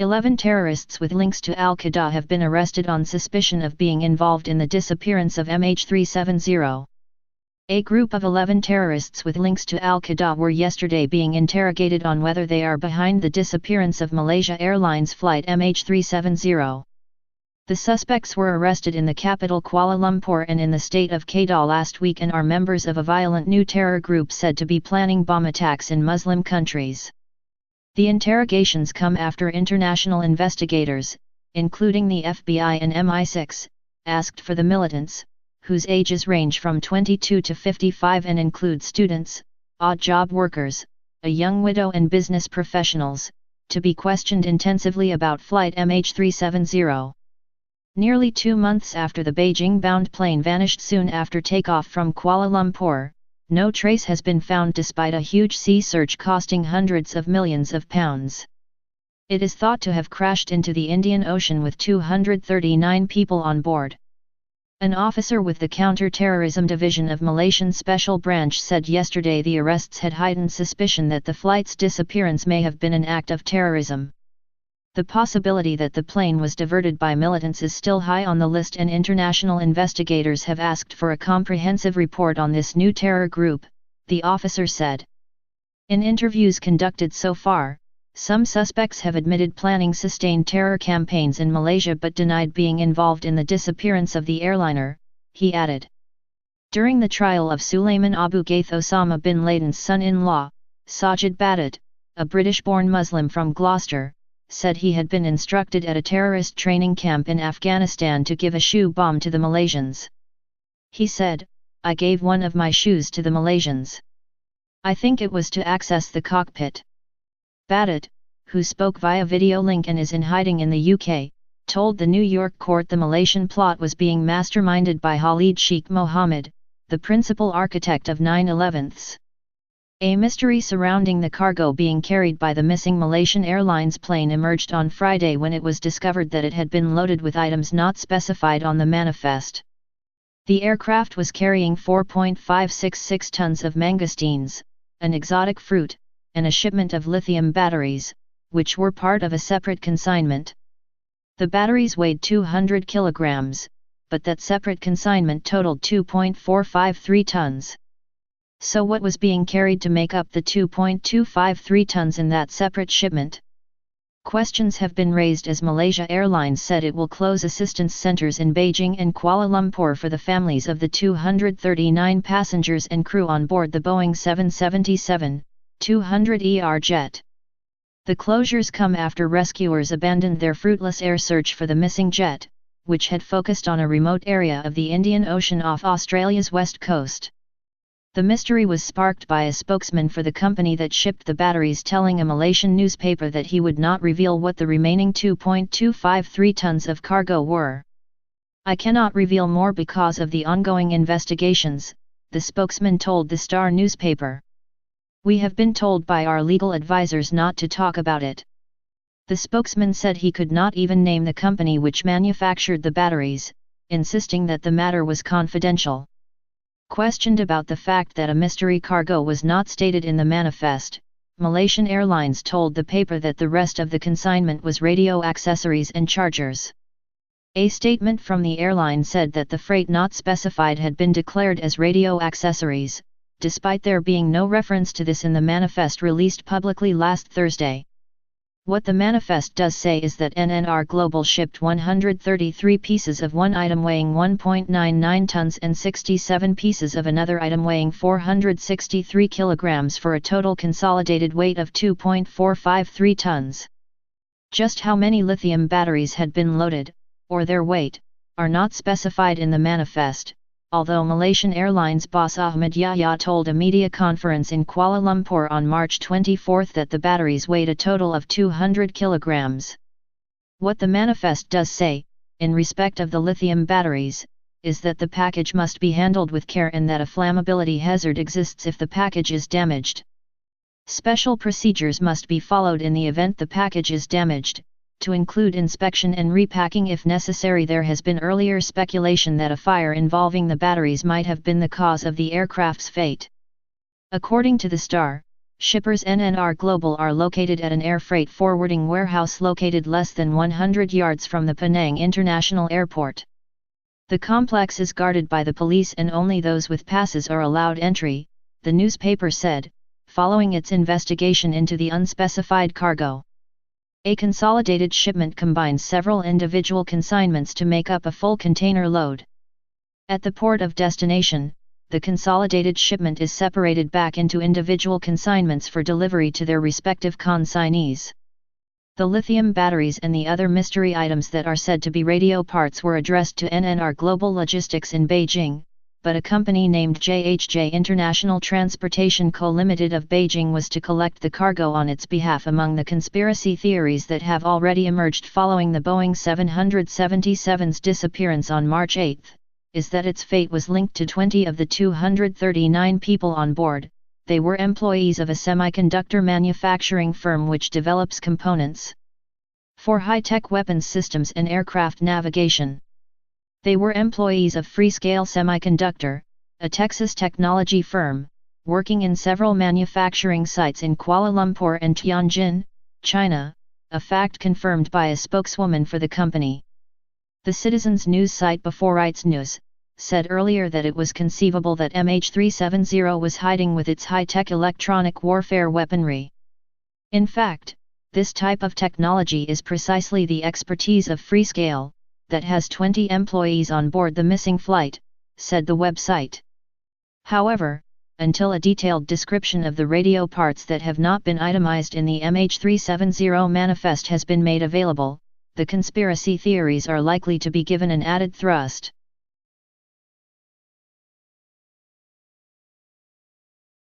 11 terrorists with links to Al-Qaeda have been arrested on suspicion of being involved in the disappearance of MH370. A group of 11 terrorists with links to Al-Qaeda were yesterday being interrogated on whether they are behind the disappearance of Malaysia Airlines flight MH370. The suspects were arrested in the capital Kuala Lumpur and in the state of Qaeda last week and are members of a violent new terror group said to be planning bomb attacks in Muslim countries. The interrogations come after international investigators, including the FBI and MI6, asked for the militants, whose ages range from 22 to 55 and include students, odd-job workers, a young widow and business professionals, to be questioned intensively about flight MH370. Nearly 2 months after the Beijing-bound plane vanished soon after takeoff from Kuala Lumpur, no trace has been found despite a huge sea search costing hundreds of millions of pounds. It is thought to have crashed into the Indian Ocean with 239 people on board. An officer with the Counter-Terrorism Division of Malaysian Special Branch said yesterday the arrests had heightened suspicion that the flight's disappearance may have been an act of terrorism. The possibility that the plane was diverted by militants is still high on the list, and international investigators have asked for a comprehensive report on this new terror group, the officer said. In interviews conducted so far, some suspects have admitted planning sustained terror campaigns in Malaysia but denied being involved in the disappearance of the airliner, he added. During the trial of Sulaiman Abu Ghaith, Osama bin Laden's son-in-law, Sajid Badut, a British-born Muslim from Gloucester, said he had been instructed at a terrorist training camp in Afghanistan to give a shoe bomb to the Malaysians. He said, "I gave one of my shoes to the Malaysians. I think it was to access the cockpit." Badut, who spoke via video link and is in hiding in the UK, told the New York court the Malaysian plot was being masterminded by Khalid Sheikh Mohammed, the principal architect of 9/11s. A mystery surrounding the cargo being carried by the missing Malaysian Airlines plane emerged on Friday when it was discovered that it had been loaded with items not specified on the manifest. The aircraft was carrying 4.566 tons of mangosteens, an exotic fruit, and a shipment of lithium batteries, which were part of a separate consignment. The batteries weighed 200 kilograms, but that separate consignment totaled 2.453 tons. So what was being carried to make up the 2.253 tons in that separate shipment? Questions have been raised as Malaysia Airlines said it will close assistance centers in Beijing and Kuala Lumpur for the families of the 239 passengers and crew on board the Boeing 777-200ER jet. The closures come after rescuers abandoned their fruitless air search for the missing jet, which had focused on a remote area of the Indian Ocean off Australia's west coast. The mystery was sparked by a spokesman for the company that shipped the batteries telling a Malaysian newspaper that he would not reveal what the remaining 2.253 tons of cargo were. "I cannot reveal more because of the ongoing investigations," the spokesman told the Star newspaper. "We have been told by our legal advisors not to talk about it." The spokesman said he could not even name the company which manufactured the batteries, insisting that the matter was confidential. Questioned about the fact that a mystery cargo was not stated in the manifest, Malaysian Airlines told the paper that the rest of the consignment was radio accessories and chargers. A statement from the airline said that the freight not specified had been declared as radio accessories, despite there being no reference to this in the manifest released publicly last Thursday. What the manifest does say is that NNR Global shipped 133 pieces of one item weighing 1.99 tons and 67 pieces of another item weighing 463 kilograms for a total consolidated weight of 2.453 tons. Just how many lithium batteries had been loaded, or their weight, are not specified in the manifest, although Malaysian Airlines boss Ahmad Yahya told a media conference in Kuala Lumpur on March 24 that the batteries weighed a total of 200 kilograms. What the manifest does say, in respect of the lithium batteries, is that the package must be handled with care and that a flammability hazard exists if the package is damaged. Special procedures must be followed in the event the package is damaged, to include inspection and repacking if necessary. There has been earlier speculation that a fire involving the batteries might have been the cause of the aircraft's fate. According to the Star, Shippers NNR Global are located at an air freight forwarding warehouse located less than 100 yards from the Penang International Airport. The complex is guarded by the police and only those with passes are allowed entry, the newspaper said, following its investigation into the unspecified cargo. A consolidated shipment combines several individual consignments to make up a full container load. At the port of destination, the consolidated shipment is separated back into individual consignments for delivery to their respective consignees. The lithium batteries and the other mystery items that are said to be radio parts were addressed to NNR Global Logistics in Beijing, but a company named JHJ International Transportation Co. Limited of Beijing was to collect the cargo on its behalf. Among the conspiracy theories that have already emerged following the Boeing 777's disappearance on March 8, is that its fate was linked to 20 of the 239 people on board. They were employees of a semiconductor manufacturing firm which develops components for high-tech weapons systems and aircraft navigation. They were employees of Freescale Semiconductor, a Texas technology firm, working in several manufacturing sites in Kuala Lumpur and Tianjin, China, a fact confirmed by a spokeswoman for the company. The Citizens News site Before Rights News said earlier that it was conceivable that MH370 was hiding with its high-tech electronic warfare weaponry. In fact, this type of technology is precisely the expertise of Freescale, that has 20 employees on board the missing flight, said the website. However, until a detailed description of the radio parts that have not been itemized in the MH370 manifest has been made available, the conspiracy theories are likely to be given an added thrust.